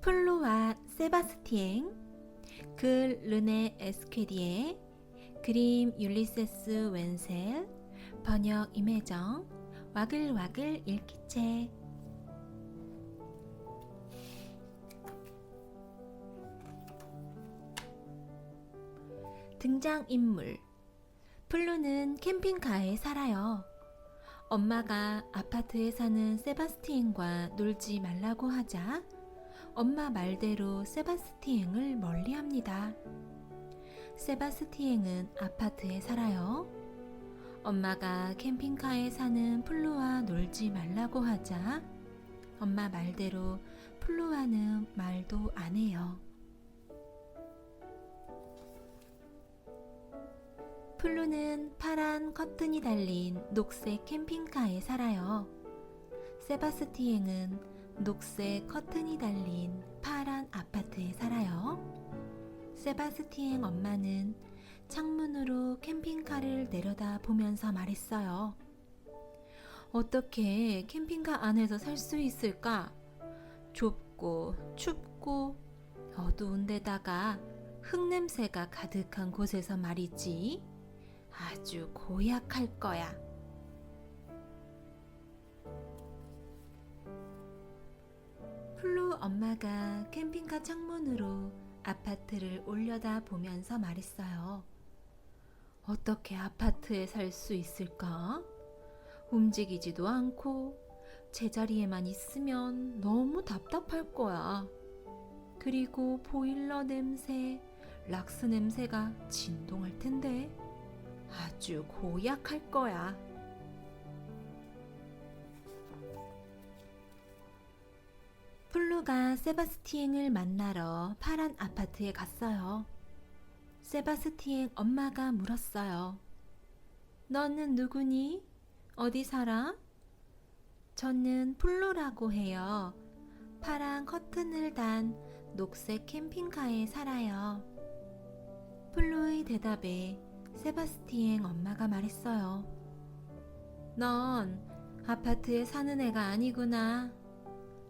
플루와 세바스티엥, 글 르네 에스퀘디에, 그림 율리세스 웬셀, 번역 임혜정, 와글와글 읽기책. 등장인물. 플루는 캠핑카에 살아요. 엄마가 아파트에 사는 세바스티엥과 놀지 말라고 하자 엄마 말대로 세바스티엥을 멀리합니다. 세바스티엥은 아파트에 살아요. 엄마가 캠핑카에 사는 플루와 놀지 말라고 하자 엄마 말대로 플루와는 말도 안 해요. 플루는 파란 커튼이 달린 녹색 캠핑카에 살아요. 세바스티엥은 녹색 커튼이 달린 파란 아파트에 살아요. 세바스티엥 엄마는 창문으로 캠핑카를 내려다 보면서 말했어요. 어떻게 캠핑카 안에서 살 수 있을까? 좁고 춥고 어두운 데다가 흙냄새가 가득한 곳에서 말이지. 아주 고약할 거야. 플루 엄마가 캠핑카 창문으로 아파트를 올려다 보면서 말했어요. 어떻게 아파트에 살 수 있을까? 움직이지도 않고 제자리에만 있으면 너무 답답할 거야. 그리고 보일러 냄새, 락스 냄새가 진동할 텐데 아주 고약할 거야. 플루가 세바스티엥을 만나러 파란 아파트에 갔어요. 세바스티엥 엄마가 물었어요. 너는 누구니? 어디 살아? 저는 플루라고 해요. 파란 커튼을 단 녹색 캠핑카에 살아요. 플루의 대답에 세바스티엥 엄마가 말했어요. 넌 아파트에 사는 애가 아니구나.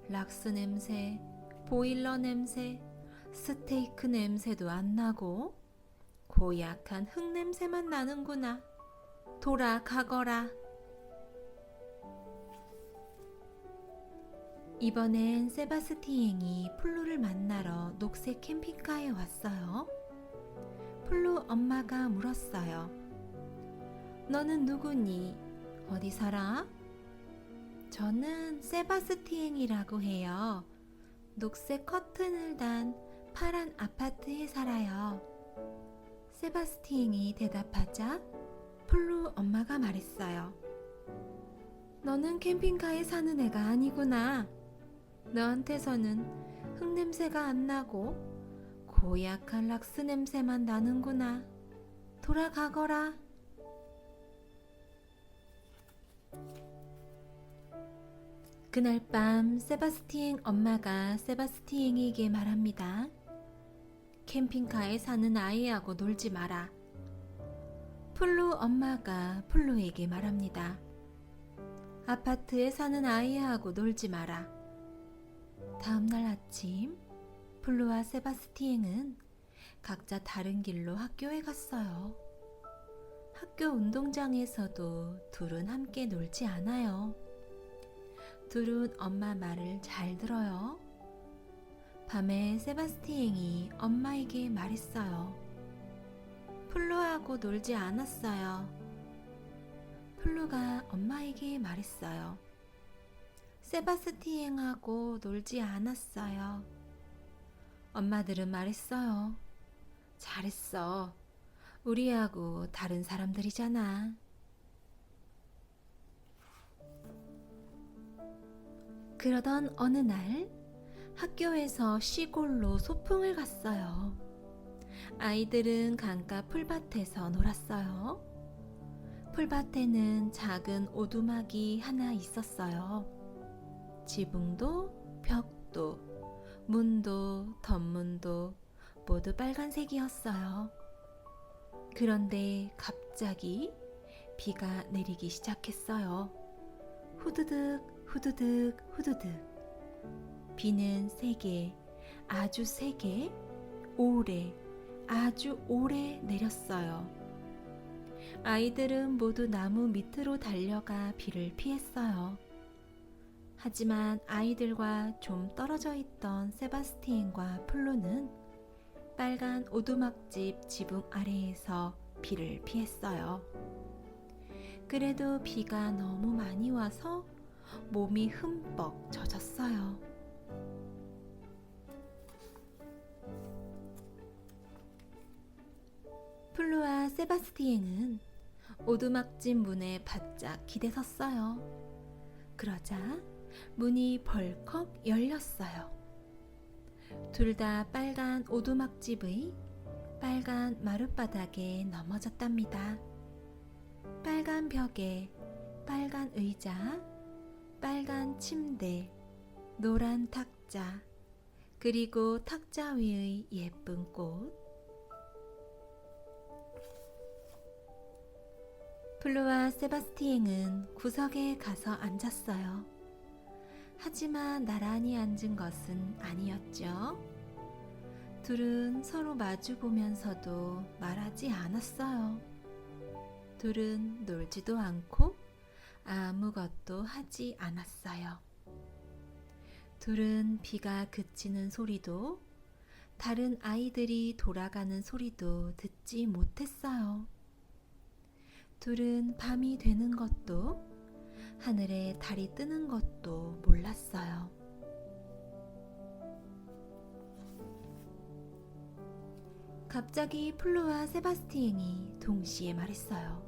락스 냄새, 보일러 냄새, 스테이크 냄새도 안 나고 고약한 흙 냄새만 나는구나. 돌아가거라. 이번엔 세바스티엥이 플루를 만나러 녹색 캠핑카에 왔어요. 플루 엄마가 물었어요. 너는 누구니? 어디 살아? 저는 세바스티엥이라고 해요. 녹색 커튼을 단 파란 아파트에 살아요. 세바스티엥이 대답하자 플루 엄마가 말했어요. 너는 캠핑카에 사는 애가 아니구나. 너한테서는 흙냄새가 안 나고 고약한 락스 냄새만 나는구나. 돌아가거라. 그날 밤 세바스티엥 엄마가 세바스티엥에게 말합니다. 캠핑카에 사는 아이하고 놀지 마라. 플루 엄마가 플루에게 말합니다. 아파트에 사는 아이하고 놀지 마라. 다음날 아침 플루와 세바스티엥은 각자 다른 길로 학교에 갔어요. 학교 운동장에서도 둘은 함께 놀지 않아요. 둘은 엄마 말을 잘 들어요. 밤에 세바스티엥이 엄마에게 말했어요. 플루하고 놀지 않았어요. 플루가 엄마에게 말했어요. 세바스티엥하고 놀지 않았어요. 엄마들은 말했어요. 잘했어. 우리하고 다른 사람들이잖아. 그러던 어느 날 학교에서 시골로 소풍을 갔어요. 아이들은 강가 풀밭에서 놀았어요. 풀밭에는 작은 오두막이 하나 있었어요. 지붕도 벽도 문도 덧문도 모두 빨간색이었어요. 그런데 갑자기 비가 내리기 시작했어요. 후드득 후드득 후드득. 비는 세게 아주 세게, 오래, 아주 오래 내렸어요. 아이들은 모두 나무 밑으로 달려가 비를 피했어요. 하지만 아이들과 좀 떨어져 있던 세바스티엔과 플루는 빨간 오두막집 지붕 아래에서 비를 피했어요. 그래도 비가 너무 많이 와서 몸이 흠뻑 젖었어요. 플루와 세바스티엔은 오두막집 문에 바짝 기대섰어요. 그러자 문이 벌컥 열렸어요. 둘 다 빨간 오두막집의 빨간 마룻바닥에 넘어졌답니다. 빨간 벽에 빨간 의자, 빨간 침대, 노란 탁자, 그리고 탁자 위의 예쁜 꽃. 플루와 세바스티엔은 구석에 가서 앉았어요. 하지만 나란히 앉은 것은 아니었죠. 둘은 서로 마주 보면서도 말하지 않았어요. 둘은 놀지도 않고 아무것도 하지 않았어요. 둘은 비가 그치는 소리도 다른 아이들이 돌아가는 소리도 듣지 못했어요. 둘은 밤이 되는 것도 하늘에 달이 뜨는 것도 몰랐어요. 갑자기 플루와 세바스티엔이 동시에 말했어요.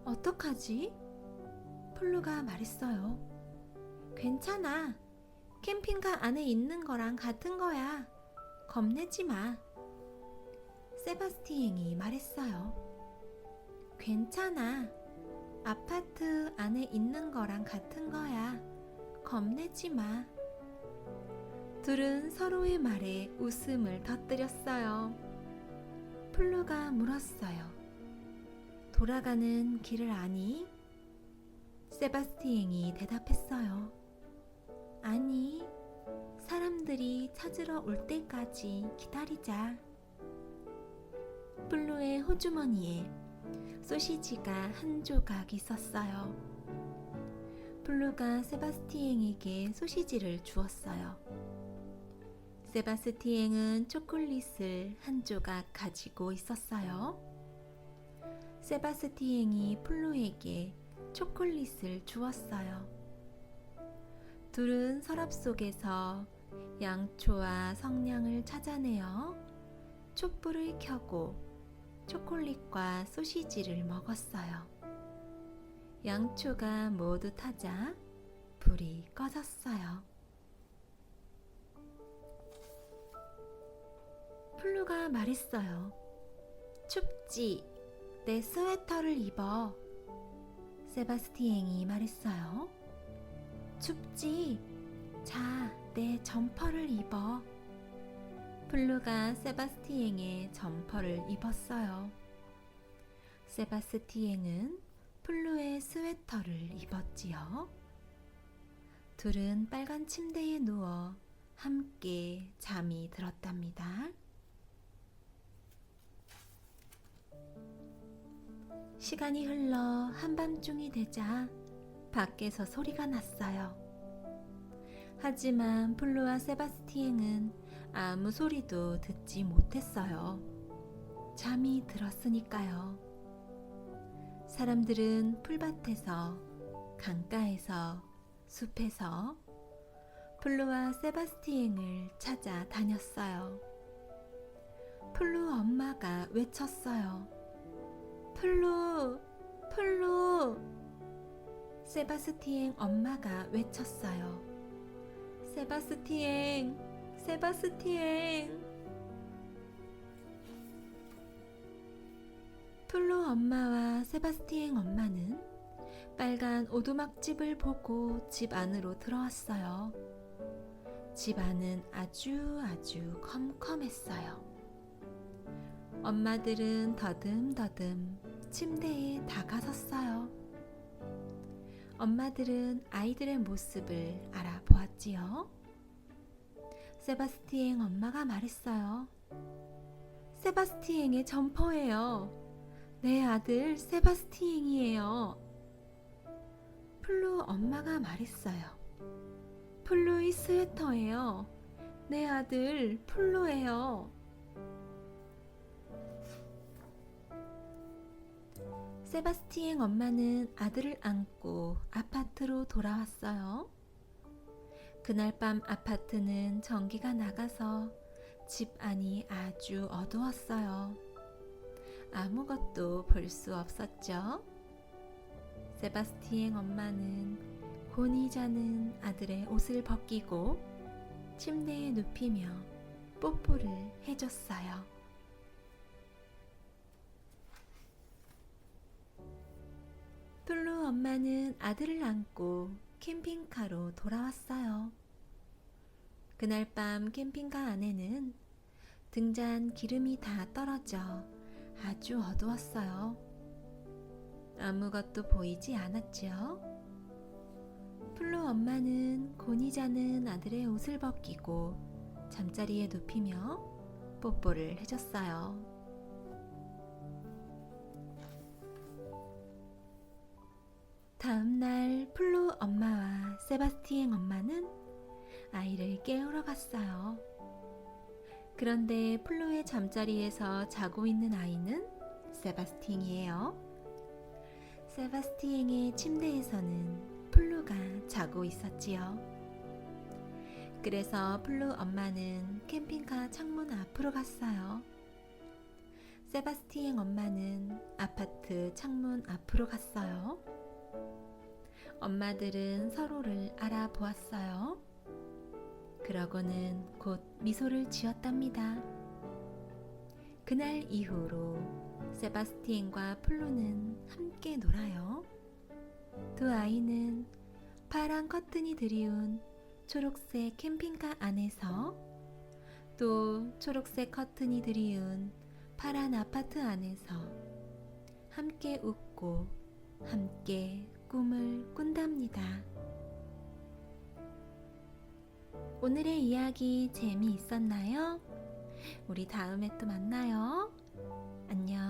어떡하지? 플루가 말했어요. 괜찮아. 캠핑카 안에 있는 거랑 같은 거야. 겁내지 마. 세바스티엔이 말했어요. 괜찮아. 아파트 안에 있는 거랑 같은 거야. 겁내지 마. 둘은 서로의 말에 웃음을 터뜨렸어요. 플루가 물었어요. 돌아가는 길을 아니? 세바스티엔이 대답했어요. 아니, 사람들이 찾으러 올 때까지 기다리자. 플루의 호주머니에 소시지가 한 조각 있었어요. 플루가 세바스티엔에게 소시지를 주었어요. 세바스티엔은 초콜릿을 한 조각 가지고 있었어요. 세바스티엔이 플루에게 초콜릿을 주었어요. 둘은 서랍 속에서 양초와 성냥을 찾아내어 촛불을 켜고 초콜릿과 소시지를 먹었어요. 양초가 모두 타자 불이 꺼졌어요. 플루가 말했어요. 춥지? 내 스웨터를 입어. 세바스티엔이 말했어요. 춥지? 자, 내 점퍼를 입어. 플루가 세바스티엔의 점퍼를 입었어요. 세바스티엔은 플루의 스웨터를 입었지요. 둘은 빨간 침대에 누워 함께 잠이 들었답니다. 시간이 흘러 한밤중이 되자 밖에서 소리가 났어요. 하지만 플루와 세바스티엔은 아무 소리도 듣지 못했어요. 잠이 들었으니까요. 사람들은 풀밭에서, 강가에서, 숲에서 플루와 세바스티엔을 찾아 다녔어요. 플루 엄마가 외쳤어요. 플루, 플루. 세바스티엔 엄마가 외쳤어요. 세바스티엔, 세바스티엔. 플루 엄마와 세바스티엔 엄마는 빨간 오두막집을 보고 집 안으로 들어왔어요. 집 안은 아주 컴컴했어요. 엄마들은 더듬더듬 침대에 다가섰어요. 엄마들은 아이들의 모습을 알아보았지요. 세바스티엥 엄마가 말했어요. 세바스티엥의 점퍼예요. 내 아들 세바스티엥이에요. 플루 엄마가 말했어요. 플루의 스웨터예요. 내 아들 플루예요. 세바스티엥 엄마는 아들을 안고 아파트로 돌아왔어요. 그날 밤 아파트는 전기가 나가서 집 안이 아주 어두웠어요. 아무것도 볼 수 없었죠. 세바스티엥 엄마는 곤히 자는 아들의 옷을 벗기고 침대에 눕히며 뽀뽀를 해줬어요. 플루 엄마는 아들을 안고 캠핑카로 돌아왔어요. 그날 밤 캠핑카 안에는 등잔 기름이 다 떨어져 아주 어두웠어요. 아무것도 보이지 않았죠. 플루 엄마는 곤히 자는 아들의 옷을 벗기고 잠자리에 눕히며 뽀뽀를 해줬어요. 다음날 플루 엄마와 세바스티엥 엄마는 아이를 깨우러 갔어요. 그런데 플루의 잠자리에서 자고 있는 아이는 세바스티엥이에요. 세바스티엥의 침대에서는 플루가 자고 있었지요. 그래서 플루 엄마는 캠핑카 창문 앞으로 갔어요. 세바스티엥 엄마는 아파트 창문 앞으로 갔어요. 엄마들은 서로를 알아보았어요. 그러고는 곧 미소를 지었답니다. 그날 이후로 세바스티엥과 플루는 함께 놀아요. 두 아이는 파란 커튼이 드리운 초록색 캠핑카 안에서 또 초록색 커튼이 드리운 파란 아파트 안에서 함께 웃고 함께 꿈을 꾼답니다. 오늘의 이야기 재미있었나요? 우리 다음에 또 만나요. 안녕.